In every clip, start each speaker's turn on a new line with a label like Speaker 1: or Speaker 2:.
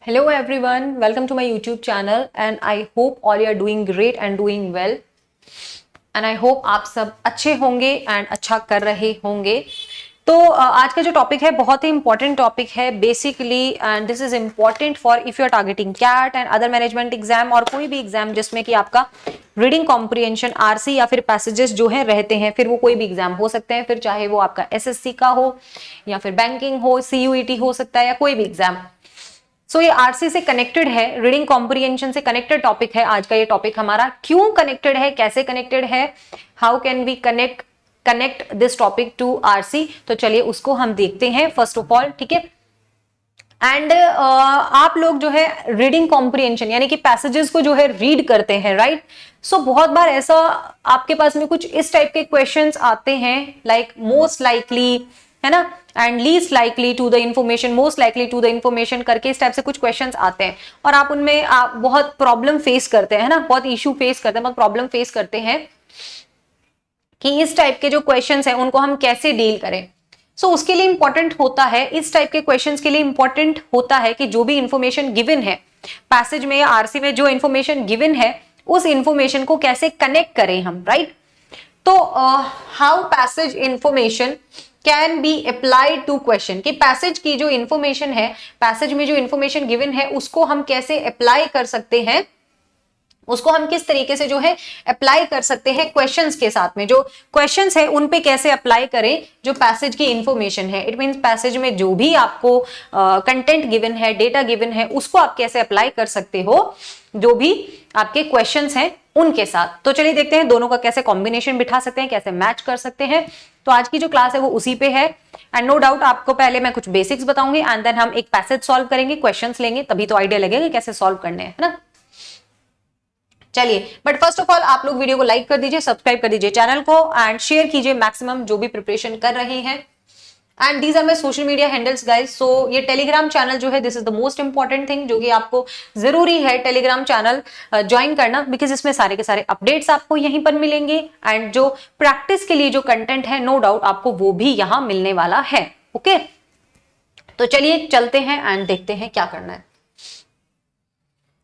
Speaker 1: Hello everyone, welcome to my YouTube channel and I hope all you are doing great and doing well and I hope आप सब अच्छे होंगे and अच्छा कर रहे होंगे। तो आज का जो टॉपिक है बहुत ही इंपॉर्टेंट टॉपिक है basically and this is important for if you are targeting CAT and other management exam और कोई भी एग्जाम जिसमें कि आपका रीडिंग कॉम्प्रिहेंशन आरसी या फिर पैसेजेस जो है रहते हैं, फिर वो कोई भी एग्जाम हो सकते हैं, फिर चाहे वो आपका एसएससी का हो या फिर बैंकिंग हो, सीयूईटी हो सकता है या कोई भी एग्जाम। सो ये आरसी से कनेक्टेड है, रीडिंग कॉम्प्रिहेंशन से कनेक्टेड टॉपिक है आज का ये टॉपिक हमारा। क्यों कनेक्टेड है, कैसे कनेक्टेड है, how can we connect this topic to RC, तो चलिए उसको हम देखते हैं फर्स्ट ऑफ ऑल, ठीक है। एंड आप लोग जो है रीडिंग कॉम्प्रिहेंशन यानी कि पैसेजेस को जो है रीड करते हैं, राइट। सो बहुत बार ऐसा आपके पास में कुछ इस टाइप के क्वेश्चंस आते हैं लाइक मोस्ट लाइकली, है ना, and least likely to the information, most likely to the information करके इस टाइप से कुछ क्वेश्चंस आते हैं और आप उनमें आप बहुत प्रॉब्लम फेस करते हैं, है ना, बहुत इशू फेस करते हैं, बहुत प्रॉब्लम फेस करते हैं कि इस टाइप के जो क्वेश्चंस हैं उनको हम कैसे डील करें। सो उसके लिए इंपॉर्टेंट होता है, इस टाइप के क्वेश्चंस के लिए इंपॉर्टेंट होता है कि जो भी इंफॉर्मेशन गिवन है पैसेज में या आरसी में, जो इंफॉर्मेशन गिवन है उस इंफॉर्मेशन को कैसे कनेक्ट करें हम, राइट। तो how passage information can be applied to question, कि पैसेज की जो इंफॉर्मेशन है, पैसेज में जो इंफॉर्मेशन गिवन है उसको हम कैसे अप्लाई कर सकते हैं, उसको हम किस तरीके से जो है अप्लाई कर सकते हैं क्वेश्चंस के साथ में, जो क्वेश्चंस है उन पे कैसे अप्लाई करें जो पैसेज की इंफॉर्मेशन है। इट मींस पैसेज में जो भी आपको कंटेंट गिवन है, डेटा गिवन है, उसको आप कैसे अप्लाई कर सकते हो जो भी आपके क्वेश्चंस हैं उनके साथ। तो चलिए देखते हैं दोनों का कैसे कॉम्बिनेशन बिठा सकते हैं, कैसे मैच कर सकते हैं। तो आज की जो क्लास है वो उसी पे है एंड नो डाउट आपको पहले मैं कुछ बेसिक्स बताऊंगी एंड देन हम एक पैसेज सॉल्व करेंगे, क्वेश्चंस लेंगे, तभी तो आइडिया लगेगा कैसे सॉल्व करने हैं, है ना। चलिए, बट फर्स्ट ऑफ ऑल आप लोग वीडियो को लाइक कर दीजिए, सब्सक्राइब कर दीजिए चैनल को एंड शेयर कीजिए मैक्सिमम जो भी प्रिपरेशन कर रहे हैं। And these are my social media handles guys. So ये टेलीग्राम चैनल जो है this is the most important thing जो कि आपको जरूरी है टेलीग्राम चैनल ज्वाइन करना, बिकॉज इसमें सारे के सारे अपडेट्स आपको यहीं पर मिलेंगे एंड जो प्रैक्टिस के लिए जो कंटेंट है नो डाउट आपको वो भी यहां मिलने वाला है, ओके। तो चलिए चलते हैं एंड देखते हैं क्या करना है।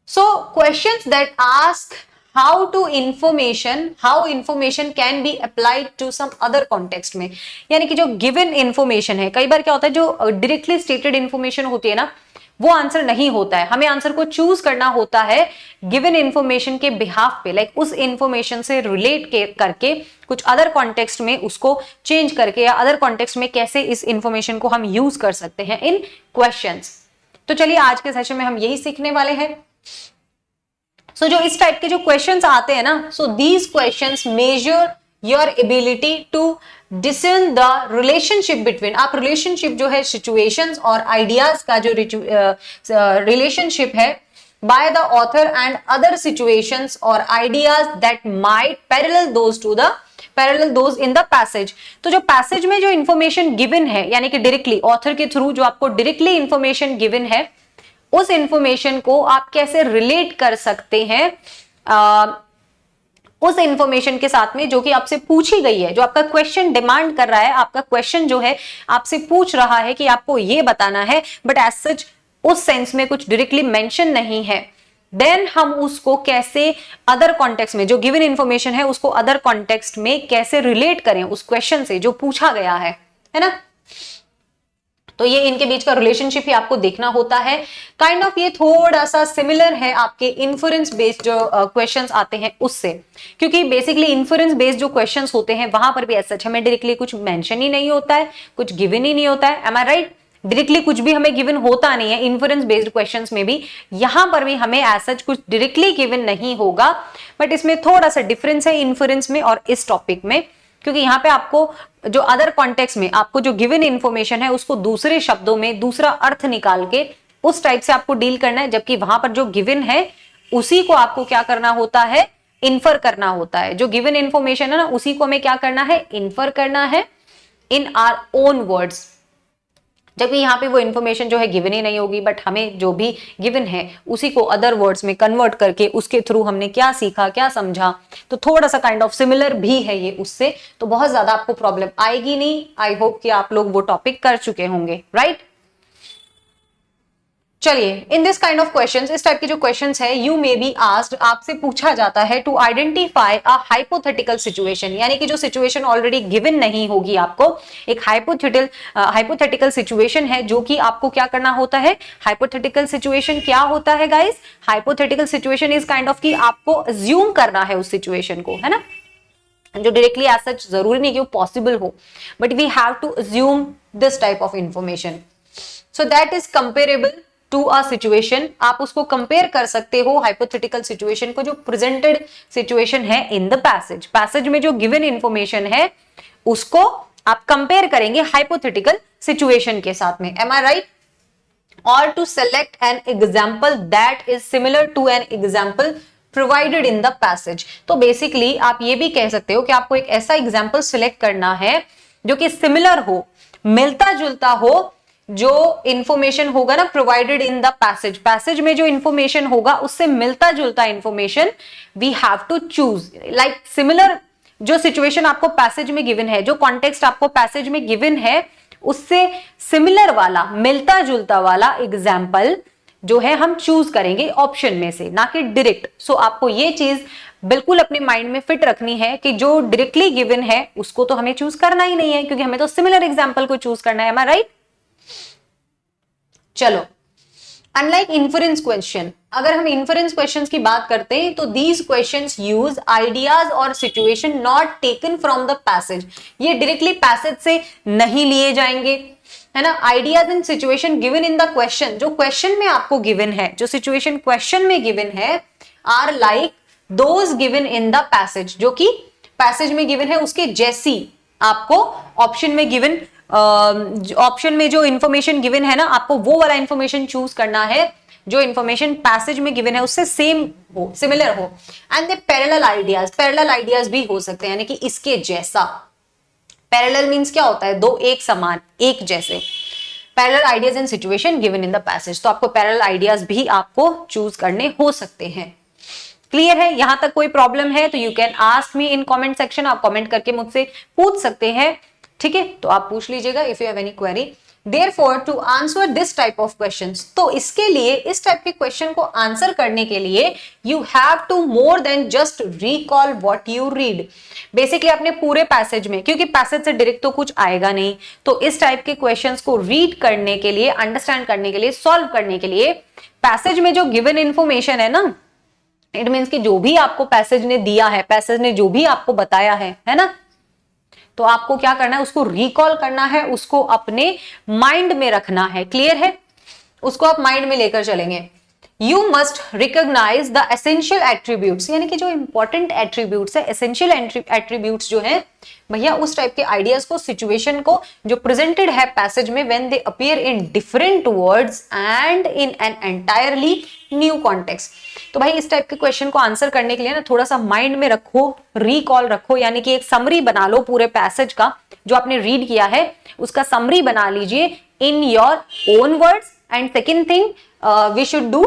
Speaker 1: So questions that ask how information can be applied to some other context में, यानी कि जो given information है, कई बार क्या होता है जो directly stated information होती है ना वो आंसर नहीं होता है, हमें आंसर को चूज करना होता है गिवन इंफॉर्मेशन के बिहाफ पे, लाइक उस इंफॉर्मेशन से रिलेट करके कुछ अदर कॉन्टेक्स्ट में उसको चेंज करके या अदर कॉन्टेक्स्ट में कैसे इस इंफॉर्मेशन को हम यूज कर सकते हैं इन क्वेश्चंस। तो चलिए आज के सेशन में हम यही सीखने वाले हैं। सो जो इस टाइप के जो क्वेश्चंस आते हैं ना, so these questions measure your ability to discern the relationship between, आप रिलेशनशिप जो है सिचुएशंस और आइडियाज का जो रिलेशनशिप है by the author and other situations और ideas that might parallel those in the passage. तो जो पैसेज में जो इंफॉर्मेशन गिवन है यानी कि डायरेक्टली ऑथर के थ्रू जो आपको डायरेक्टली इंफॉर्मेशन गिवन है उस इंफॉर्मेशन को आप कैसे रिलेट कर सकते हैं उस इंफॉर्मेशन के साथ में जो कि आपसे पूछी गई है, जो आपका क्वेश्चन डिमांड कर रहा है, आपका क्वेश्चन जो है आपसे पूछ रहा है कि आपको ये बताना है, बट एज सच उस सेंस में कुछ डायरेक्टली मेंशन नहीं है। देन हम उसको कैसे अदर कॉन्टेक्स्ट में, जो गिवन इंफॉर्मेशन है उसको अदर कॉन्टेक्स्ट में कैसे रिलेट करें उस क्वेश्चन से जो पूछा गया है ना। तो ये इनके बीच का रिलेशनशिप ही आपको देखना होता है। काइंड ऑफ ये थोड़ा सा सिमिलर है आपके इन्फरेंस बेस्ड जो क्वेश्चंस आते हैं उससे, क्योंकि बेसिकली इन्फरेंस बेस्ड जो क्वेश्चंस होते हैं वहां पर भी ऐसा हमें डायरेक्टली कुछ मेंशन ही नहीं होता है, कुछ गिवन ही नहीं होता है, एम आई राइट। डायरेक्टली कुछ भी हमें गिवन होता नहीं है इन्फरेंस बेस्ड क्वेश्चंस में भी, यहां पर भी हमें ऐसा कुछ डायरेक्टली गिवन नहीं होगा, बट इसमें थोड़ा सा डिफरेंस है इन्फरेंस में और इस टॉपिक में, क्योंकि यहाँ पे आपको जो अदर कॉन्टेक्स्ट में आपको जो गिवन इंफॉर्मेशन है उसको दूसरे शब्दों में दूसरा अर्थ निकाल के उस टाइप से आपको डील करना है, जबकि वहां पर जो गिवन है उसी को आपको क्या करना होता है, इन्फर करना होता है। जो गिवन इंफॉर्मेशन है ना उसी को हमें क्या करना है, इन्फर करना है इन आवर ओन वर्ड्स, जबकि यहाँ पे वो इन्फॉर्मेशन जो है गिवन ही नहीं होगी, बट हमें जो भी गिवन है उसी को अदर वर्ड्स में कन्वर्ट करके उसके थ्रू हमने क्या सीखा, क्या समझा, तो थोड़ा सा काइंड ऑफ सिमिलर भी है ये उससे, तो बहुत ज्यादा आपको प्रॉब्लम आएगी नहीं। आई होप कि आप लोग वो टॉपिक कर चुके होंगे, राइट। चलिए, in this kind of questions, इस टाइप के जो क्वेश्चंस है, यू मे बी आस्क्ड, आपसे पूछा जाता है to identify a hypothetical situation, यानी कि जो सिचुएशन ऑलरेडी गिवन नहीं होगी आपको, एक हाइपोथेटिकल सिचुएशन है जो कि आपको क्या करना होता है। हाइपोथेटिकल सिचुएशन क्या होता है guys? Hypothetical situation is kind of कि आपको अज्यूम करना है उस सिचुएशन को, है ना, जो डायरेक्टली एज सच जरूरी नहीं कि वो पॉसिबल हो, but we have to assume this type of information, so that is comparable to a situation. आप उसको कंपेयर कर सकते हो हाइपोथेटिकल सिचुएशन को, जो प्रेजेंटेड सिचुएशन है इन द पैसेज, पैसेज में जो गिवन इंफॉर्मेशन है उसको आप कंपेयर करेंगे हाइपोथेटिकल सिचुएशन के साथ में, एम आई राइट? और to select an example that is similar to an example provided in the passage. तो बेसिकली आप ये भी कह सकते हो कि आपको एक ऐसा एग्जाम्पल सिलेक्ट करना है जो कि सिमिलर हो, मिलता जुलता हो, जो इंफॉर्मेशन होगा ना provided in the passage, passage में जो इंफॉर्मेशन होगा उससे मिलता जुलता information we have to choose, like similar जो सिचुएशन आपको पैसेज में गिवन है, जो कॉन्टेक्स्ट आपको पैसेज में गिवन है, उससे सिमिलर वाला, मिलता जुलता वाला एग्जाम्पल जो है हम चूज करेंगे ऑप्शन में से, ना कि डायरेक्ट। सो आपको ये चीज बिल्कुल अपने माइंड में फिट रखनी है कि जो डायरेक्टली गिवन है उसको तो हमें चूज करना ही नहीं है, क्योंकि हमें तो सिमिलर एग्जाम्पल को चूज करना है, एम आई राइट? चलो, अनलाइक इन्फरेंस क्वेश्चन, अगर हम इन्फरेंस क्वेश्चंस की बात करते हैं तो दीज क्वेश्चंस यूज आइडियाज और situation not taken from the passage, ये डायरेक्टली पैसेज से नहीं लिए जाएंगे, है ना। Ideas and situation given in the question, जो क्वेश्चन में आपको गिवन है, जो सिचुएशन क्वेश्चन में गिवन है, are like those given in the passage, जो कि पैसेज में गिवन है उसके जैसी आपको ऑप्शन में गिवन, ऑप्शन में जो इंफॉर्मेशन गिवन है ना, आपको वो वाला इंफॉर्मेशन चूज करना है जो इंफॉर्मेशन पैसेज में गिवन है उससे सेम हो, सिमिलर हो। And the parallel ideas, parallel ideas भी हो सकते हैं, यानी कि इसके जैसा। पैरेलल मींस क्या होता है? दो एक समान, एक जैसे। Parallel ideas and situation given in the passage, तो आपको पैरेलल आइडियाज भी आपको चूज करने हो सकते हैं। क्लियर है? यहां तक कोई प्रॉब्लम है तो you can ask me in comment section, आप कमेंट करके मुझसे पूछ सकते हैं, ठीक है? तो आप पूछ लीजिएगा if you have any query. Therefore to answer this type of questions, तो इसके लिए, इस टाइप के क्वेश्चन को आंसर करने के लिए you have to more than just recall what you read. Basically अपने पूरे पैसेज में, क्योंकि पैसेज से डायरेक्ट तो कुछ आएगा नहीं, तो इस टाइप के क्वेश्चंस को रीड करने के लिए, अंडरस्टैंड करने के लिए, सॉल्व करने के लिए, पैसेज में जो गिवन इंफॉर्मेशन है ना, इट मीन्स कि जो भी आपको पैसेज ने दिया है, पैसेज ने जो भी आपको बताया है ना, तो आपको क्या करना है? उसको रिकॉल करना है, उसको अपने माइंड में रखना है। क्लियर है? उसको आप माइंड में लेकर चलेंगे। You must recognise the essential attributes, यानी कि जो इंपॉर्टेंट एट्रीब्यूट्स है, एसेंशियल एट्रीब्यूट्स जो है भैया, उस टाइप के आइडियाज को, सिचुएशन को जो प्रेजेंटेड है पैसेज में, when they appear in different words and in an entirely new context. तो भाई इस टाइप के क्वेश्चन को आंसर करने के लिए ना थोड़ा सा माइंड में रखो, रिकॉल रखो, यानी कि एक समरी बना लो पूरे पैसेज का, जो आपने रीड किया है उसका समरी बना लीजिए in your own words. And second thing we should do,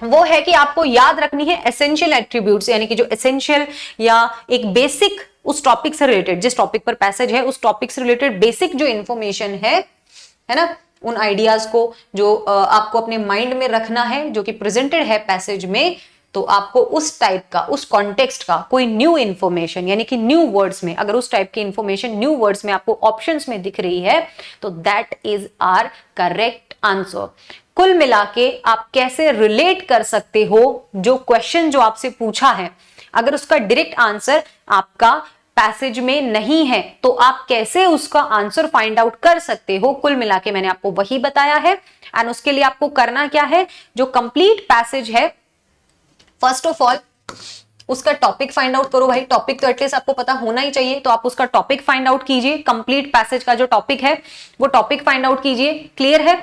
Speaker 1: वो है कि आपको याद रखनी है एसेंशियल एट्रीब्यूट्स, यानी कि जो एसेंशियल या एक बेसिक, उस टॉपिक से रिलेटेड, जिस टॉपिक पर पैसेज है उस टॉपिक से रिलेटेड बेसिक जो इंफॉर्मेशन है ना, उन आइडियाज को जो आपको अपने माइंड में रखना है, जो कि प्रेजेंटेड है पैसेज में, तो आपको उस टाइप का, उस कॉन्टेक्स्ट का कोई न्यू इंफॉर्मेशन, यानी कि न्यू वर्ड्स में, अगर उस टाइप की इंफॉर्मेशन न्यू वर्ड्स में आपको ऑप्शंस में दिख रही है तो that is our correct answer. कुल मिला के आप कैसे रिलेट कर सकते हो जो क्वेश्चन जो आपसे पूछा है, अगर उसका डायरेक्ट आंसर आपका पैसेज में नहीं है तो आप कैसे उसका आंसर फाइंड आउट कर सकते हो। कुल मिला के मैंने आपको वही बताया है। एंड उसके लिए आपको करना क्या है, जो कंप्लीट पैसेज है, फर्स्ट ऑफ ऑल उसका टॉपिक फाइंड आउट करो। भाई टॉपिक तो एटलीस्ट आपको पता होना ही चाहिए, तो आप उसका टॉपिक फाइंड आउट कीजिए। कंप्लीट पैसेज का जो टॉपिक है वो टॉपिक फाइंड आउट कीजिए। क्लियर है?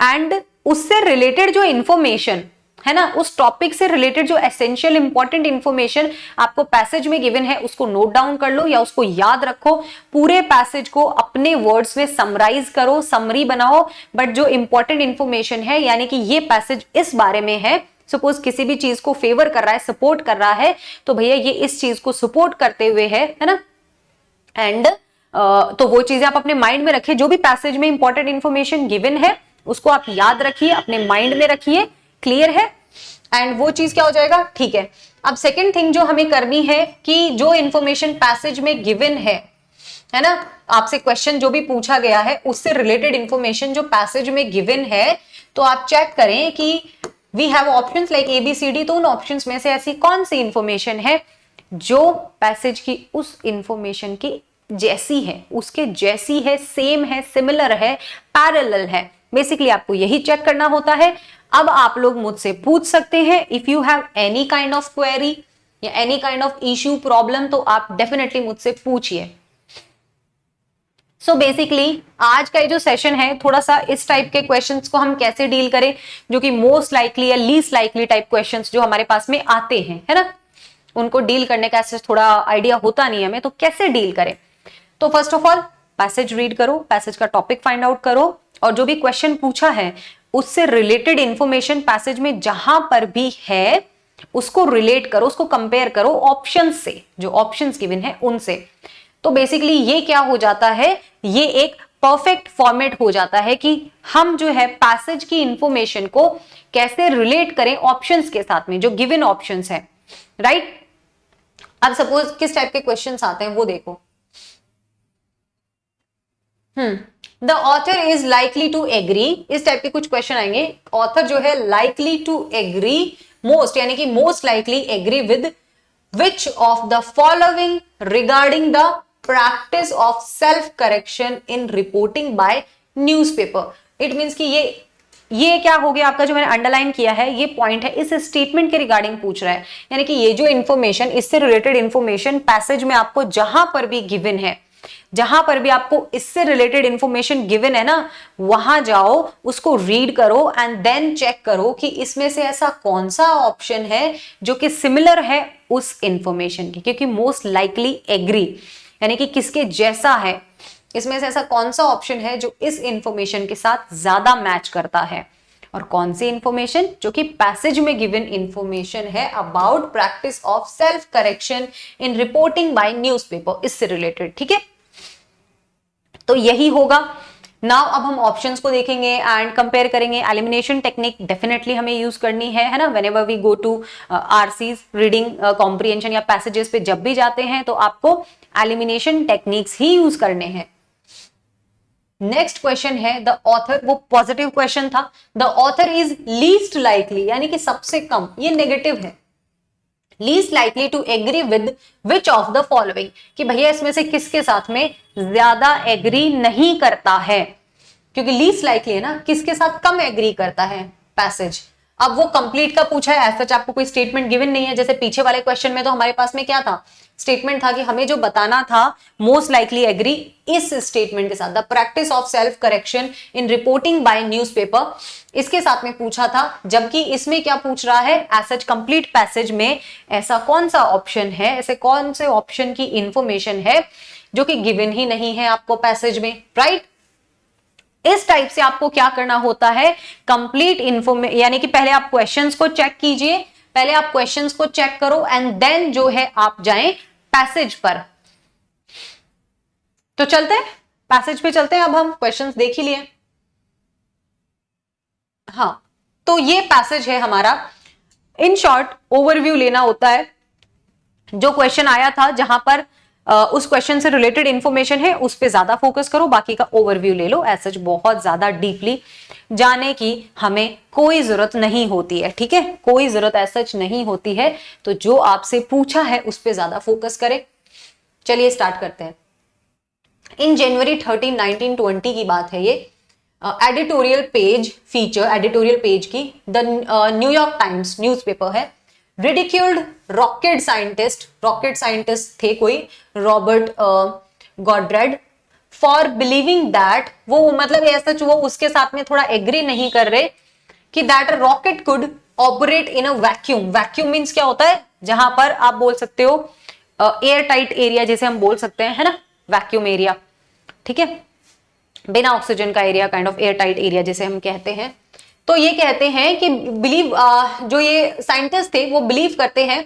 Speaker 1: एंड उससे रिलेटेड जो इंफॉर्मेशन है ना, उस टॉपिक से रिलेटेड जो एसेंशियल इंपॉर्टेंट इंफॉर्मेशन आपको पैसेज में गिवन है उसको नोट डाउन कर लो या उसको याद रखो। पूरे पैसेज को अपने वर्ड्स में समराइज करो, समरी बनाओ। बट जो इंपॉर्टेंट इंफॉर्मेशन है, यानी कि ये पैसेज इस बारे में है, सपोज किसी भी चीज को फेवर कर रहा है, सपोर्ट कर रहा है, तो भैया ये इस चीज को सपोर्ट करते हुए है ना। एंड तो वो चीजें आप अपने माइंड में रखें, जो भी पैसेज में इंपॉर्टेंट इंफॉर्मेशन गिवन है उसको आप याद रखिए, अपने माइंड में रखिए, क्लियर है, एंड वो चीज क्या हो जाएगा, ठीक है। अब सेकेंड थिंग जो हमें करनी है कि जो इंफॉर्मेशन पैसेज में गिवन है ना, आपसे क्वेश्चन जो भी पूछा गया है उससे रिलेटेड इंफॉर्मेशन जो पैसेज में गिवन है, तो आप चेक करें कि we have options like ABCD, तो उन ऑप्शंस में से ऐसी कौन सी इंफॉर्मेशन है जो पैसेज की उस इंफॉर्मेशन की जैसी है, उसके जैसी है, सेम है, सिमिलर है, पैरेलल है। बेसिकली आपको यही चेक करना होता है। अब आप लोग मुझसे पूछ सकते हैं, if you have any kind of query या any kind of issue problem, तो आप डेफिनेटली मुझसे पूछिए। सो बेसिकली आज का ये जो सेशन है, थोड़ा सा इस टाइप के क्वेश्चंस को हम कैसे डील करें, जो कि मोस्ट लाइकली या लीस्ट लाइकली टाइप क्वेश्चंस जो हमारे पास में आते हैं, है ना, उनको डील करने का ऐसे थोड़ा आइडिया होता नहीं है हमें, तो कैसे डील करें। तो first of all passage read करो, पैसेज का टॉपिक फाइंड आउट करो, और जो भी क्वेश्चन पूछा है उससे रिलेटेड इंफॉर्मेशन पैसेज में जहां पर भी है उसको रिलेट करो, उसको कंपेयर करो ऑप्शंस से, जो ऑप्शंस गिवन है उनसे। तो बेसिकली ये क्या हो जाता है, ये एक परफेक्ट फॉर्मेट हो जाता है कि हम जो है पैसेज की इंफॉर्मेशन को कैसे रिलेट करें ऑप्शंस के साथ में, जो गिवन ऑप्शंस है, राइट। अब सपोज किस टाइप के क्वेश्चंस आते हैं वो देखो। The author is likely to agree, इस टाइप के कुछ क्वेश्चन आएंगे। ऑथर जो है लाइकली टू एग्री मोस्ट, यानी कि most likely agree with which of the following regarding the practice of self correction in reporting by newspaper. It means कि ये क्या हो गया आपका, जो मैंने अंडरलाइन किया है ये पॉइंट है, इस स्टेटमेंट के रिगार्डिंग पूछ रहा है। यानी कि ये जो इंफॉर्मेशन, इससे रिलेटेड इंफॉर्मेशन पैसेज में आपको जहां पर भी गिवन है, जहां पर भी आपको इससे रिलेटेड इंफॉर्मेशन गिवन है ना, वहां जाओ, उसको रीड करो एंड देन चेक करो कि इसमें से ऐसा कौन सा ऑप्शन है जो कि सिमिलर है उस इंफॉर्मेशन की, क्योंकि मोस्ट लाइकली एग्री यानी कि किसके जैसा है, इसमें से ऐसा कौन सा ऑप्शन है जो इस इंफॉर्मेशन के साथ ज्यादा मैच करता है, और कौन सी इंफॉर्मेशन जो कि पैसेज में गिवन इंफॉर्मेशन है about practice of self correction in reporting by newspaper, इससे रिलेटेड, ठीक है। तो यही होगा। नाउ अब हम ऑप्शंस को देखेंगे एंड कंपेयर करेंगे। एलिमिनेशन टेक्निक डेफिनेटली हमें यूज करनी है ना, whenever we go to RCs, reading comprehension या पैसेजेस पे जब भी जाते हैं तो आपको एलिमिनेशन टेक्निक्स ही यूज करने हैं। नेक्स्ट क्वेश्चन है द ऑथर, वो पॉजिटिव क्वेश्चन था, the author is least likely, यानी कि सबसे कम, ये नेगेटिव है, least likely to agree with which of the following, कि भैया इसमें से किसके साथ में ज्यादा एग्री नहीं करता है, क्योंकि लीस्ट लाइकली है ना, किसके साथ कम एग्री करता है पैसेज। अब वो कंप्लीट का पूछा है, ऐसा आपको कोई स्टेटमेंट गिवन नहीं है, जैसे पीछे वाले क्वेश्चन में तो हमारे पास में क्या था, स्टेटमेंट था कि हमें जो बताना था मोस्ट लाइकली एग्री इस स्टेटमेंट के साथ, the practice of self correction in reporting by newspaper, इसके साथ में पूछा था। जबकि इसमें क्या पूछ रहा है, एज सच कंप्लीट पैसेज में ऐसा कौन सा ऑप्शन है, ऐसे कौन से ऑप्शन की इंफॉर्मेशन है जो कि गिवन ही नहीं है आपको पैसेज में, राइट। इस टाइप से आपको क्या करना होता है, कंप्लीट इंफॉर्मेशन, यानी कि पहले आप क्वेश्चंस को चेक कीजिए, पहले आप क्वेश्चंस को चेक करो एंड देन जो है आप जाएं पैसेज पर। तो चलते हैं पैसेज पे, चलते हैं। अब हम क्वेश्चंस देख ही लिए, हाँ, तो ये पैसेज है हमारा। इन शॉर्ट ओवरव्यू लेना होता है, जो क्वेश्चन आया था जहां पर उस क्वेश्चन से रिलेटेड इंफॉर्मेशन है उस पे ज्यादा फोकस करो, बाकी का ओवरव्यू ले लो। ऐसा बहुत ज्यादा डीपली जाने की हमें कोई जरूरत नहीं होती है, ठीक है, कोई जरूरत ऐसा नहीं होती है। तो जो आपसे पूछा है उस पे ज्यादा फोकस करें। चलिए स्टार्ट करते हैं। इन जनवरी 13, 1920 की बात है ये। Editorial page feature, editorial page की द न्यूयॉर्क टाइम्स न्यूज़पेपर है, रिडिक्यूल्ड रॉकेट साइंटिस्ट थे कोई, रॉबर्ट गॉड्रेड, फॉर बिलीविंग दैट, वो मतलब ऐसा वो उसके साथ में थोड़ा एग्री नहीं कर रहे कि that a rocket could operate in a vacuum. Vacuum means क्या होता है, जहां पर आप बोल सकते हो एयर टाइट एरिया जिसे हम बोल सकते हैं, है ना, वैक्यूम एरिया, ठीक है, बिना ऑक्सीजन का area, kind of air tight area जिसे हम कहते हैं। तो ये कहते हैं कि बिलीव, जो ये साइंटिस्ट थे वो बिलीव करते हैं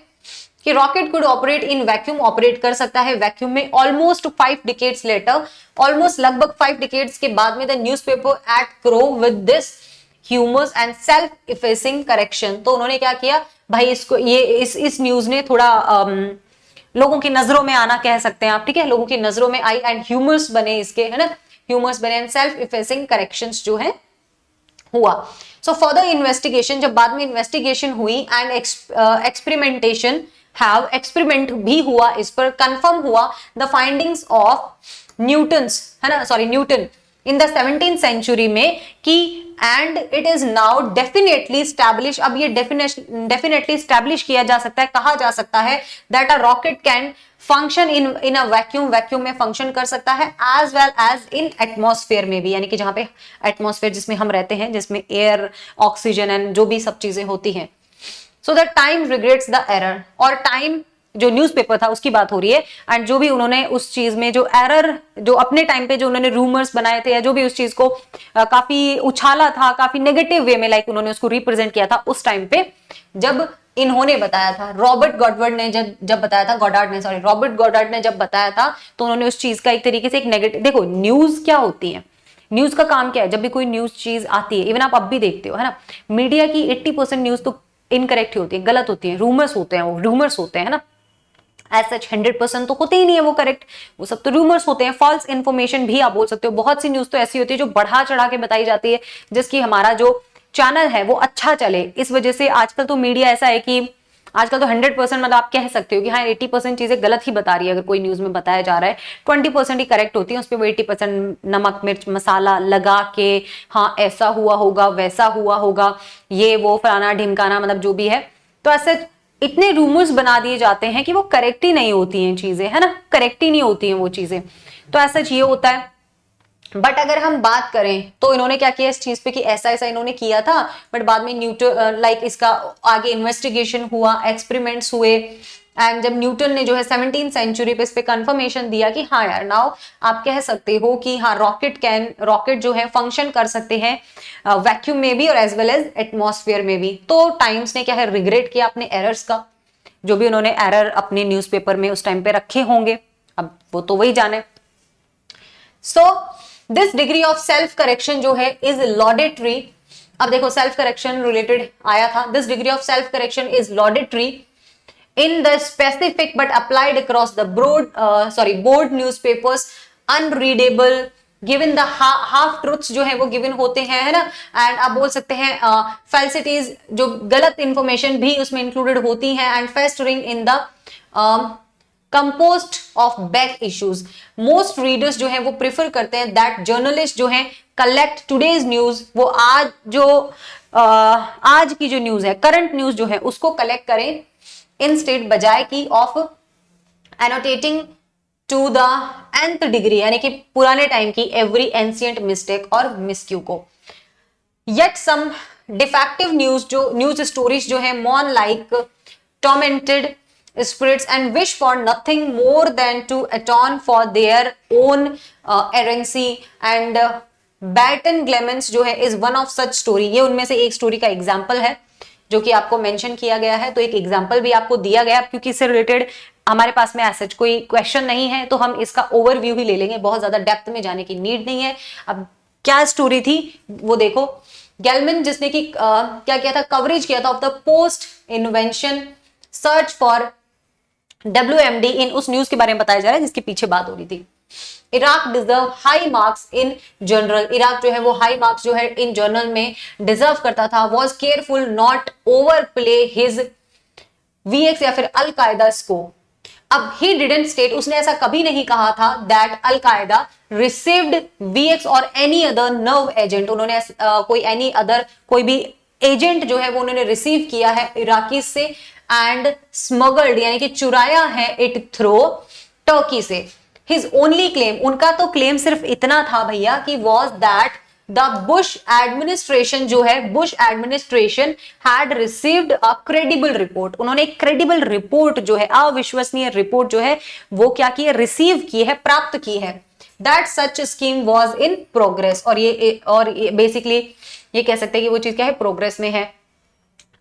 Speaker 1: कि rocket could operate in vacuum, operate कर सकता है वैक्यूम में। ऑलमोस्ट 5 डिकेड्स लेटर, ऑलमोस्ट लगभग 5 डिकेड्स के बाद में the newspaper ate crow with this humours and self effacing correction. तो उन्होंने क्या किया भाई, इसको ये इस न्यूज ने थोड़ा लोगों की नजरों में आना कह सकते हैं आप, ठीक है, लोगों की नजरों में आई एंड ह्यूमर्स बने इसके, है ना, ह्यूमर्स बने एंड सेल्फ इफेसिंग करेक्शंस जो है हुआ। सो फर्दर इन्वेस्टिगेशन, जब बाद में इन्वेस्टिगेशन हुई एंड एक्सपेरिमेंटेशन हैव, एक्सपेरिमेंट भी हुआ इस पर, कंफर्म हुआ द फाइंडिंग्स ऑफ न्यूटन्स, है ना, sorry Newton in the 17th century में कि and it is now definitely establish, अब ये डेफिनेटली स्टैब्लिश किया जा सकता है, कहा जा सकता है that a rocket can function in a vacuum, vacuum में फंक्शन कर सकता है as well as in atmosphere में भी, यानी कि जहां पे एटमॉस्फेयर जिसमें हम रहते हैं, जिसमें एयर, ऑक्सीजन एंड जो भी सब चीजें होती हैं। So that time regrets the error, और टाइम जो न्यूज़पेपर था उसकी बात हो रही है, एंड जो भी उन्होंने उस चीज में जो एरर, जो अपने टाइम पे जो उन्होंने रूमर्स बनाए थे या जो भी उस चीज को काफी उछाला था, काफी नेगेटिव वे में लाइक उन्होंने उसको रिप्रेजेंट किया था उस टाइम पे, जब इन्होंने बताया था, रॉबर्ट गॉडार्ड ने जब बताया था, रॉबर्ट गॉडार्ड ने जब बताया था, तो उन्होंने उस चीज का एक तरीके से एक नेगेटिव, देखो न्यूज क्या होती है, न्यूज का काम क्या है, जब भी कोई न्यूज चीज आती है, इवन आप अब भी देखते हो, है ना, मीडिया की 80% न्यूज तो इनकरेक्ट ही होती है, गलत होती है, रूमर्स होते हैं, वो रूमर्स होते हैं ना, एज सच 100% तो होते ही नहीं है वो करेक्ट, वो सब तो रूमर्स होते हैं, फॉल्स इन्फॉर्मेशन भी आप बोल सकते हो। बहुत सी न्यूज तो ऐसी होती है जो बढ़ा चढ़ा के बताई जाती है, जिसकी हमारा जो चैनल है वो अच्छा चले, इस वजह से आजकल तो मीडिया ऐसा है कि आजकल तो 100% मतलब आप कह सकते हो कि हाँ 80% चीजें गलत ही बता रही है, अगर कोई न्यूज में बताया जा रहा है 20% ही करेक्ट होती है, उस पर वो 80% नमक मिर्च मसाला लगा के हाँ ऐसा हुआ होगा, वैसा हुआ होगा, ये वो फलाना ढिमकाना, मतलब जो भी है, तो ऐसे इतने रूमर्स बना दिए जाते हैं कि वो करेक्ट ही नहीं होती हैं चीजें, है ना, करेक्ट ही नहीं होती हैं वो चीजें, तो ऐसा ये होता है। बट अगर हम बात करें तो इन्होंने क्या किया इस चीज पे कि ऐसा ऐसा इन्होंने किया था, बट बाद में न्यूटन लाइक इसका आगे इन्वेस्टिगेशन हुआ, एक्सपेरिमेंट्स हुए, एंड जब न्यूटन ने जो है 17th सेंचुरी पे इस पे कंफर्मेशन दिया कि हाँ यार नाउ आप कह सकते हो कि हाँ रॉकेट जो है फंक्शन कर सकते हैं वैक्यूम में भी और एज वेल एज एटमॉस्फेयर में भी। तो टाइम्स ने क्या है रिग्रेट किया अपने एरर्स का, जो भी उन्होंने एरर अपने न्यूज़पेपर में उस टाइम पे रखे होंगे, अब वो तो वही जाने। So this degree of self correction जो है इज लॉडेटरी। अब देखो सेल्फ करेक्शन रिलेटेड आया था, this degree of self correction is laudatory in the specific but applied across the board newspapers unreadable given the half truths जो है वो given होते हैं, है ना, एंड आप बोल सकते हैं falsities जो गलत इंफॉर्मेशन भी उसमें इंक्लूडेड होती हैं, and festering in the compost of back issues। Most readers जो है वो प्रिफर करते हैं दैट जर्नलिस्ट जो है कलेक्ट टुडेज न्यूज, वो आज की जो न्यूज है, करंट न्यूज जो है उसको कलेक्ट करें इंस्टेड बजाय की of annotating to the nth degree, यानी कि पुराने टाइम की एवरी एंशिएंट मिस्टेक और मिसक्यू को। Yet some defective news stories जो है mourn like tormented spirits and wish for nothing more than to atone for their own errancy and Batten Clemens जो है is one of such story। ये उनमें से एक स्टोरी का एग्जाम्पल है जो कि आपको मेंशन किया गया है, तो एक एग्जाम्पल भी आपको दिया गया, क्योंकि इससे रिलेटेड हमारे पास में ऐसा कोई क्वेश्चन नहीं है तो हम इसका ओवरव्यू ही ले लेंगे, बहुत ज्यादा डेप्थ में जाने की नीड नहीं है। अब क्या स्टोरी थी वो देखो, गैलमैन जिसने कि क्या किया था, कवरेज किया था of the post invention search for WMD इन उस न्यूज के बारे में बताया जा रहा है जिसके पीछे बात हो रही थी। Iraq deserve high marks in general, Iraq जो है वो हाई मार्क्स जो है इन जर्नल में डिजर्व करता था। Was careful not over play his VX या फिर अल कायदा स्कोप। अब ही डिडंट स्टेट, उसने ऐसा कभी नहीं कहा था दैट अल कायदा रिसीव्ड VX और एनी अदर नर्व एजेंट, उन्होंने कोई भी एजेंट जो है वो उन्होंने रिसीव किया है इराकी से एंड स्मगल्ड यानी कि चुराया है इट थ्रो टर्की से। हिज ओनली क्लेम, उनका तो क्लेम सिर्फ इतना था भैया कि was that the Bush administration जो है, Bush administration had received a credible report, उन्होंने एक क्रेडिबल रिपोर्ट जो है, अविश्वसनीय रिपोर्ट जो है वो क्या की है, रिसीव की है, प्राप्त की है। That such scheme was in progress, और ये बेसिकली कह सकते हैं कि वो चीज क्या है, प्रोग्रेस में है।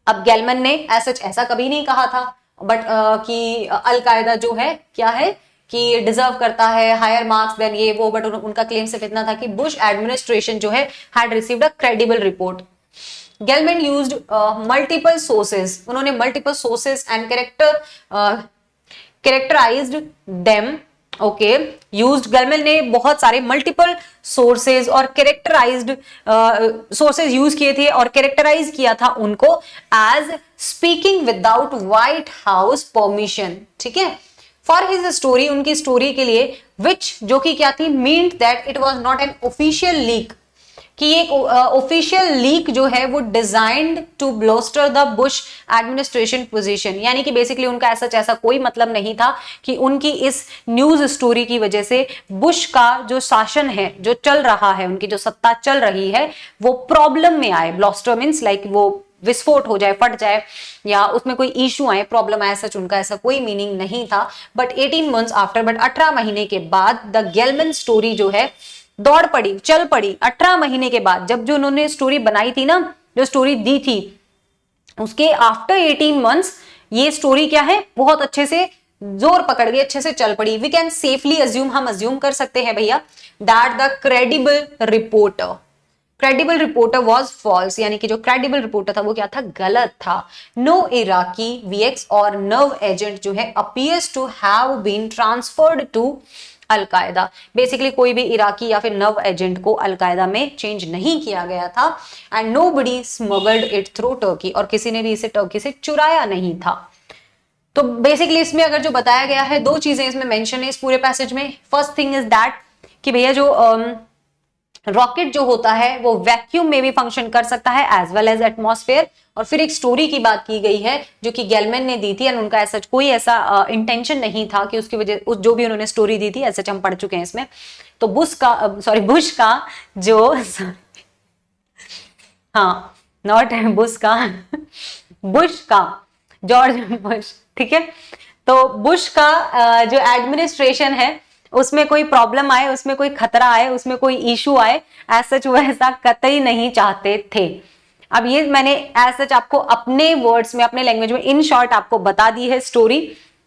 Speaker 1: अब गैलमैन ने ऐसा कभी नहीं कहा था, बट कि अलकायदा जो है क्या है कि डिजर्व करता है हायर मार्क्स देन ये वो, बट उनका क्लेम सिर्फ इतना था कि बुश एडमिनिस्ट्रेशन जो है had received a credible report. Gelman used multiple sources, उन्होंने multiple sources and characterized them, okay, used, Gelman ने बहुत सारे मल्टीपल सोर्सेज और कैरेक्टराइज्ड सोर्सेज यूज किए थे और कैरेक्टराइज किया था उनको as speaking without White House permission, ठीक है, फॉर हिज स्टोरी, उनकी स्टोरी के लिए, विच जो कि क्या थी, meant that it was not an official leak, कि एक ऑफिशियल लीक जो है वो designed to bolster the Bush administration position, यानी कि बेसिकली उनका ऐसा कोई मतलब नहीं था कि उनकी इस न्यूज स्टोरी की वजह से बुश का जो शासन है, जो चल रहा है, उनकी जो सत्ता चल रही है, वो प्रॉब्लम में आए। ब्लोस्टर मीन्स लाइक वो विस्फोट हो जाए, फट जाए, या उसमें कोई इशू आए, प्रॉब्लम आए, सच उनका ऐसा कोई मीनिंग नहीं था। बट 18 मंथ्स आफ्टर, बट 18 महीने के बाद द गेलमैन स्टोरी जो है दौड़ पड़ी, चल पड़ी। 18 महीने के बाद जब जो उन्होंने स्टोरी बनाई थी ना, जो स्टोरी दी थी, उसके आफ्टर 18 मंथ्स ये स्टोरी क्या है, बहुत अच्छे से जोर पकड़ गई, अच्छे से चल पड़ी। वी कैन सेफली अज्यूम, हम अज्यूम कर सकते हैं भैया, that the credible reporter was false, यानी कि जो क्रेडिबल रिपोर्टर था वो क्या था, गलत था। नो इराकी वीएक्स और नर्व एजेंट जो है appears to have been transferred to al Qaeda, basically कोई भी इराकी या फिर नव एजेंट को अलकायदा में चेंज नहीं किया गया था। And nobody smuggled it through Turkey, और किसी ने भी इसे टर्की से चुराया नहीं था। तो बेसिकली इसमें अगर जो बताया गया है, दो चीजें इसमें मेंशन है इस पूरे पैसेज में। फर्स्ट थिंग इज दैट कि भैया जो रॉकेट जो होता है वो वैक्यूम में भी फंक्शन कर सकता है एज वेल एज एटमॉस्फेयर। और फिर एक स्टोरी की बात की गई है जो कि गेलमैन ने दी थी, एंड उनका ऐसा कोई ऐसा इंटेंशन नहीं था कि उसकी वजह, जो भी उन्होंने स्टोरी दी थी, ऐसे हम पढ़ चुके हैं इसमें। तो बुश का जो हाँ, नॉट बुश का बुश का जॉर्ज बुश, ठीक है। तो बुश का जो एडमिनिस्ट्रेशन है उसमें कोई प्रॉब्लम आए, उसमें कोई खतरा आए, उसमें कोई इशू आए, एज सच वो ऐसा कतई नहीं चाहते थे। अब ये मैंने एज सच आपको अपने वर्ड्स में, अपने लैंग्वेज में इन शॉर्ट आपको बता दी है स्टोरी।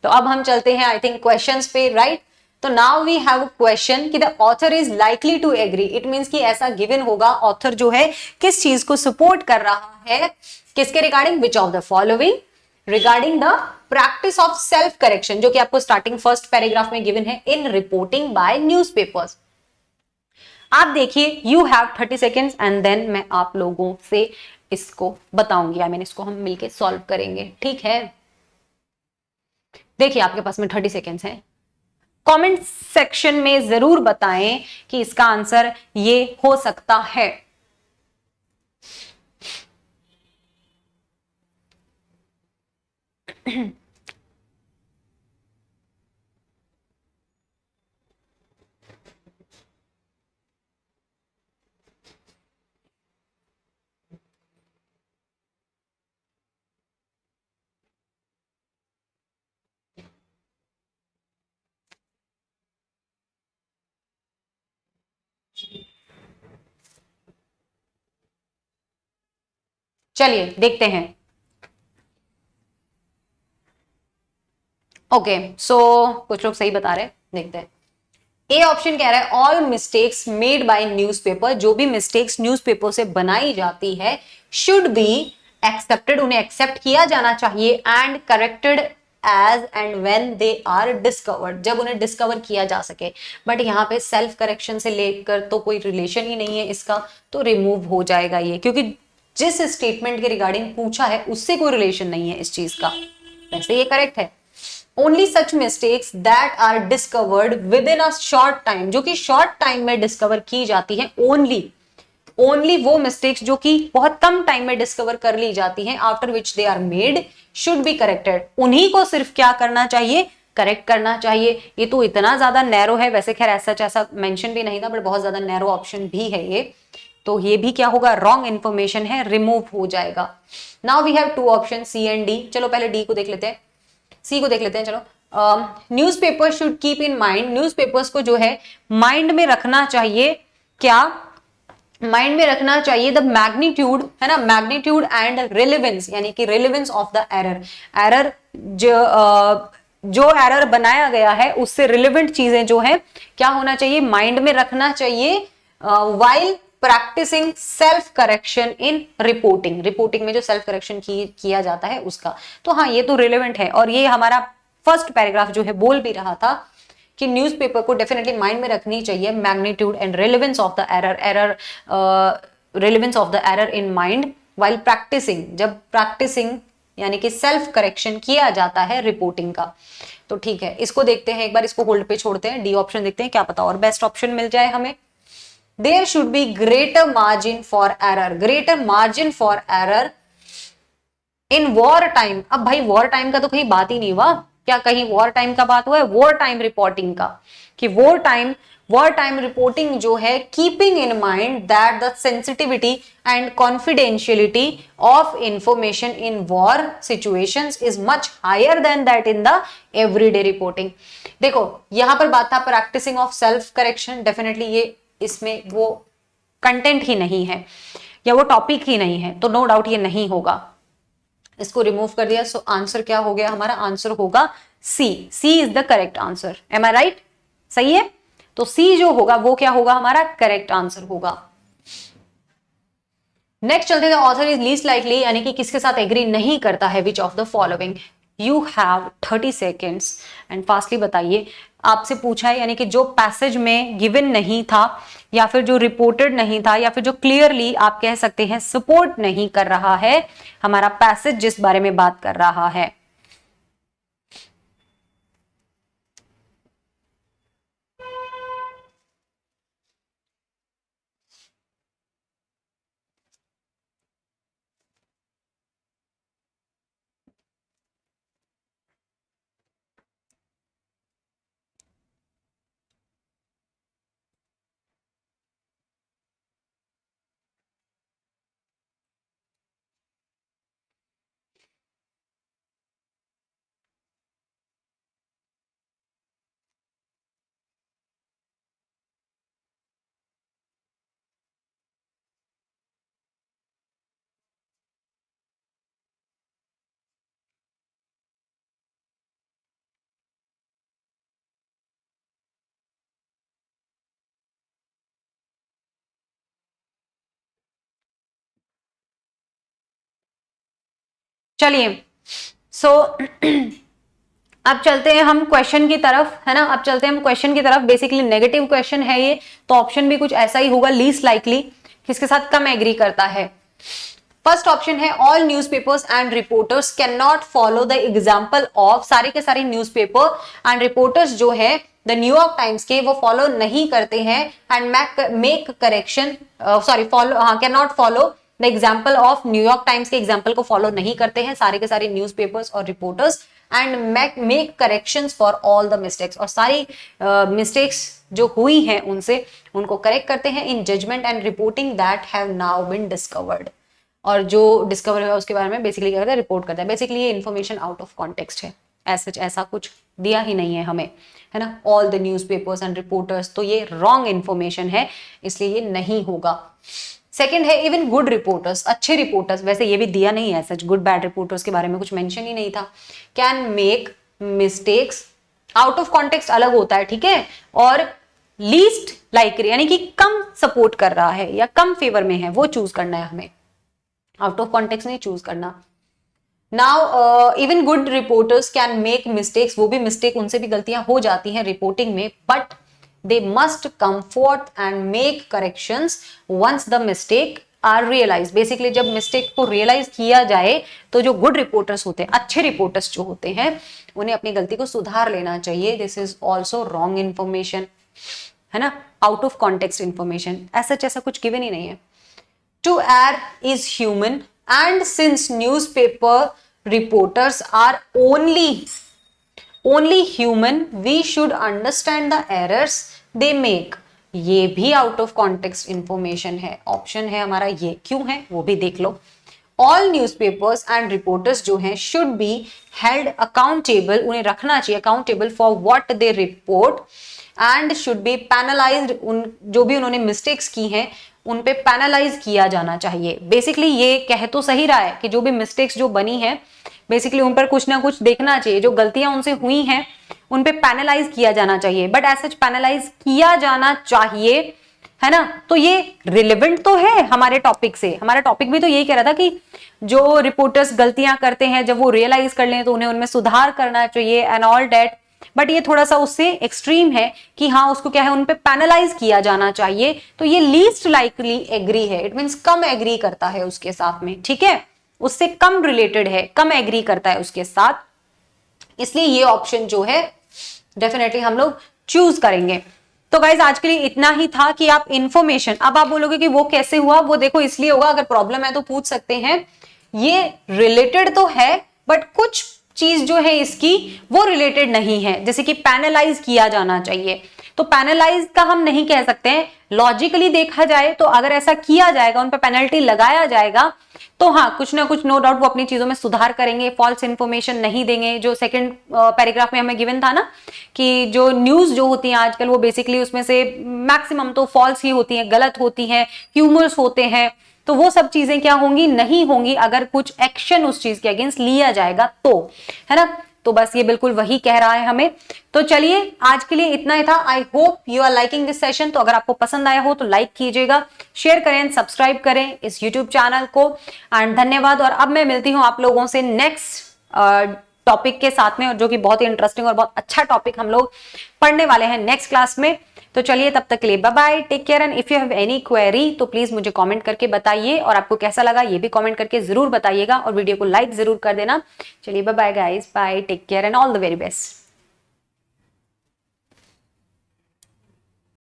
Speaker 1: तो अब हम चलते हैं आई थिंक क्वेश्चंस पे, राइट। तो नाउ वी हैव क्वेश्चन कि the author is likely to agree, it means कि ऐसा गिवन होगा, ऑथर जो है किस चीज को सपोर्ट कर रहा है, किसके regarding, which of the following, regarding the practice of self correction, जो कि आपको स्टार्टिंग फर्स्ट पैराग्राफ में गिवन है, इन रिपोर्टिंग बाय न्यूज़पेपर्स। आप देखिए, you have 30 seconds and then मैं आप लोगों से इसको बताऊंगी, आई मीन इसको हम मिलके सॉल्व करेंगे, ठीक है। देखिए आपके पास में 30 सेकेंड्स हैं। कमेंट सेक्शन में जरूर बताएं कि इसका आंसर ये हो सकता है। चलिए देखते हैं। ओके सो कुछ लोग सही बता रहे हैं, देखते हैं। ए ऑप्शन कह रहा है all mistakes made by newspaper, जो भी मिस्टेक्स न्यूज़पेपर से बनाई जाती है, शुड बी एक्सेप्टेड, उन्हें एक्सेप्ट किया जाना चाहिए, and corrected as and when they are discovered, जब उन्हें डिस्कवर किया जा सके। बट यहाँ पे सेल्फ करेक्शन से लेकर तो कोई रिलेशन ही नहीं है इसका, तो रिमूव हो जाएगा ये, क्योंकि जिस स्टेटमेंट के रिगार्डिंग पूछा है उससे कोई रिलेशन नहीं है इस चीज का। वैसे ये करेक्ट है। Only such mistakes that are discovered within a short time, जो कि शॉर्ट टाइम में डिस्कवर की जाती है, ओनली वो मिस्टेक्स जो कि बहुत कम टाइम में डिस्कवर कर ली जाती हैं, after which they are made, should be corrected, उन्हीं को सिर्फ क्या करना चाहिए, करेक्ट करना चाहिए। ये तो इतना ज्यादा नैरो है, वैसे खैर ऐसा मेंशन भी नहीं था, बट बहुत ज्यादा नैरो ऑप्शन भी है ये, तो ये भी क्या होगा, रॉन्ग इंफॉर्मेशन है, रिमूव हो जाएगा। Now we have two option C and D. चलो पहले डी को देख लेते हैं, सी को देख लेते हैं। चलो newspaper should keep in mind, newspapers को जो है माइंड में रखना चाहिए, क्या माइंड में रखना चाहिए, द मैग्नीट्यूड, है ना, मैग्नीट्यूड एंड रेलेवेंस, यानी कि relevance of the error, error जो एरर बनाया गया है उससे रिलेवेंट चीजें जो है क्या होना चाहिए, माइंड में रखना चाहिए while practising self correction in reporting. Reporting में जो सेल्फ करेक्शन किया जाता है उसका, तो हाँ ये तो रिलेवेंट है। और ये हमारा फर्स्ट पैराग्राफ जो है बोल भी रहा था कि न्यूज़पेपर को डेफिनेटली माइंड में रखनी चाहिए magnitude and relevance of the error relevance of the error in mind while practising, जब प्रैक्टिसिंग यानी कि सेल्फ करेक्शन किया जाता है रिपोर्टिंग का। तो ठीक है, इसको देखते हैं एक बार, इसको होल्ड पे छोड़ते हैं, डी ऑप्शन देखते हैं, क्या पता और बेस्ट ऑप्शन मिल जाए हमें। There should be greater margin for error, greater margin for error in war time. अब भाई वॉर टाइम का तो कहीं बात ही नहीं हुआ, क्या कहीं वॉर टाइम का बात हुआ है? वॉर टाइम रिपोर्टिंग का, कि वॉर टाइम रिपोर्टिंग जो है keeping in mind that the sensitivity and confidentiality of information in war situations is much higher than that in the everyday reporting. देखो यहां पर बात था practising of self correction, definitely ये इसमें वो कंटेंट ही नहीं है या वो टॉपिक ही नहीं है, तो नो डाउट ये नहीं होगा। इसको रिमूव कर दिया, सो आंसर क्या हो गया हमारा? आंसर होगा C. C is the correct answer. Am I right? सही है, तो सी जो होगा वो क्या होगा हमारा? करेक्ट आंसर होगा। नेक्स्ट चलते हैं, ऑथर इज लीस्ट लाइकली, यानी कि किसके साथ एग्री नहीं करता है, विच of the following. You have 30 seconds and fastly बताइए। आपसे पूछा है यानी कि जो पैसेज में गिवन नहीं था या फिर जो रिपोर्टेड नहीं था या फिर जो क्लियरली आप कह सकते हैं सपोर्ट नहीं कर रहा है हमारा पैसेज जिस बारे में बात कर रहा है। चलिए सो अब चलते हैं हम क्वेश्चन की तरफ, है ना। अब चलते हैं हम क्वेश्चन की तरफ। बेसिकली नेगेटिव क्वेश्चन है ये, तो ऑप्शन भी कुछ ऐसा ही होगा, लीस्ट लाइकली, किसके साथ कम एग्री करता है। फर्स्ट ऑप्शन है all newspapers and reporters can not follow the example of, सारे के सारे न्यूज़पेपर एंड रिपोर्टर्स जो है द न्यूयॉर्क टाइम्स के वो फॉलो नहीं करते हैं and make correction, sorry follow, हाँ, can not follow the example of, New York Times के एग्जाम्पल को फॉलो नहीं करते हैं सारे के सारे न्यूज़पेपर्स और reporters and make corrections for all the mistakes, और सारी मिस्टेक्स जो हुई हैं उनसे उनको करेक्ट करते हैं in judgement and reporting that have now been discovered, और जो डिस्कवर हुआ उसके बारे में बेसिकली क्या करता है, रिपोर्ट करता है। बेसिकली ये इन्फॉर्मेशन आउट ऑफ कॉन्टेक्स्ट है, ऐसा कुछ दिया ही नहीं है हमें, है ना। All the newspapers and reporters, तो ये रॉन्ग इन्फॉर्मेशन है, इसलिए ये नहीं होगा। सेकंड है इवन गुड रिपोर्टर्स, अच्छे रिपोर्टर्स, वैसे ये भी दिया नहीं है सच, गुड बैड रिपोर्टर्स के बारे में कुछ मेंशन ही नहीं था, can make mistakes, out of context अलग होता है, ठीक है, और लीस्ट लाइकली यानी कि कम सपोर्ट कर रहा है या कम फेवर में है, वो चूज करना है हमें, आउट ऑफ कॉन्टेक्स्ट नहीं चूज करना। Now even good reporters can make mistakes, वो भी मिस्टेक, उनसे भी गलतियां हो जाती हैं रिपोर्टिंग में, but they must come forth and make corrections once the mistake are realized। Basically जब मिस्टेक को रियलाइज किया जाए तो जो गुड रिपोर्टर्स होते हैं, अच्छे रिपोर्टर्स जो होते हैं, उन्हें अपनी गलती को सुधार लेना चाहिए। This is also wrong information, है ना, आउट ऑफ कॉन्टेक्स्ट इन्फॉर्मेशन, ऐसा कुछ गिवन ही नहीं है। To err is human and since newspaper reporters are only human, we should understand the errors they make। ये भी आउट ऑफ कॉन्टेक्स्ट इंफॉर्मेशन है, ऑप्शन है हमारा ये, क्यों है वो भी देख लो। ऑल न्यूज़पेपर्स एंड रिपोर्टर्स जो हैं शुड बी हेल्ड अकाउंटेबल, उन्हें रखना चाहिए accountable for what they report and should be penalised, उन जो भी उन्होंने मिस्टेक्स की हैं उन पे पैनलाइज किया जाना चाहिए। बेसिकली ये कह तो सही रहा है कि जो भी मिस्टेक्स जो बनी है बेसिकली उन पर कुछ ना कुछ देखना चाहिए, जो गलतियां उनसे हुई हैं उन पे पैनलाइज किया जाना चाहिए, बट एज सच पैनलाइज किया जाना चाहिए, है ना। तो ये रिलेवेंट तो है हमारे टॉपिक से, हमारा टॉपिक भी तो यही कह रहा था कि जो रिपोर्टर्स गलतियां करते हैं जब वो रियलाइज कर लें तो उन्हें उनमें सुधार करना चाहिए एंड ऑल डेट। बट ये थोड़ा सा उससे एक्सट्रीम है कि हाँ उसको क्या है उन पे पैनलाइज किया जाना चाहिए, तो ये लीस्ट लाइकली एग्री है, इट मींस कम एग्री करता है उसके साथ में, ठीक है, उससे कम रिलेटेड है, कम एग्री करता है उसके साथ, इसलिए ये ऑप्शन जो है डेफिनेटली हम लोग चूज करेंगे। तो गाइज आज के लिए इतना ही था कि आप इंफॉर्मेशन, अब आप बोलोगे कि वो कैसे हुआ, वो देखो इसलिए होगा, अगर प्रॉब्लम है तो पूछ सकते हैं, ये रिलेटेड तो है बट कुछ चीज जो है इसकी वो रिलेटेड नहीं है, जैसे कि पैनलाइज किया जाना चाहिए, तो पैनलाइज का हम नहीं कह सकते हैं, लॉजिकली देखा जाए तो अगर ऐसा किया जाएगा, उन पर पेनल्टी लगाया जाएगा तो हाँ कुछ ना कुछ नो डाउट वो अपनी चीजों में सुधार करेंगे, फॉल्स इंफॉर्मेशन नहीं देंगे। जो सेकंड पैराग्राफ में हमें गिवन था ना कि जो न्यूज जो होती है आजकल वो बेसिकली उसमें से मैक्सिमम तो फॉल्स ही होती हैं, गलत होती हैं, ह्यूमर्स होते हैं, तो वो सब चीजें क्या होंगी, नहीं होंगी अगर कुछ एक्शन उस चीज के अगेंस्ट लिया जाएगा तो, है ना। तो बस ये बिल्कुल वही कह रहा है हमें। तो चलिए आज के लिए इतना ही था। I hope you are liking this session. तो अगर आपको पसंद आया हो तो लाइक कीजिएगा, शेयर करें, सब्सक्राइब करें इस यूट्यूब चैनल को, एंड धन्यवाद। और अब मैं मिलती हूँ आप लोगों से नेक्स्ट टॉपिक के साथ में, और जो कि बहुत ही इंटरेस्टिंग और बहुत अच्छा टॉपिक हम लोग पढ़ने वाले हैं नेक्स्ट क्लास में। तो चलिए तब तक के लिए bye bye, take care, and if you have any query तो प्लीज मुझे कमेंट करके बताइए, और आपको कैसा लगा ये भी कमेंट करके जरूर बताइएगा, और वीडियो को लाइक जरूर कर देना। चलिए bye bye guys, bye, take care and all the very best.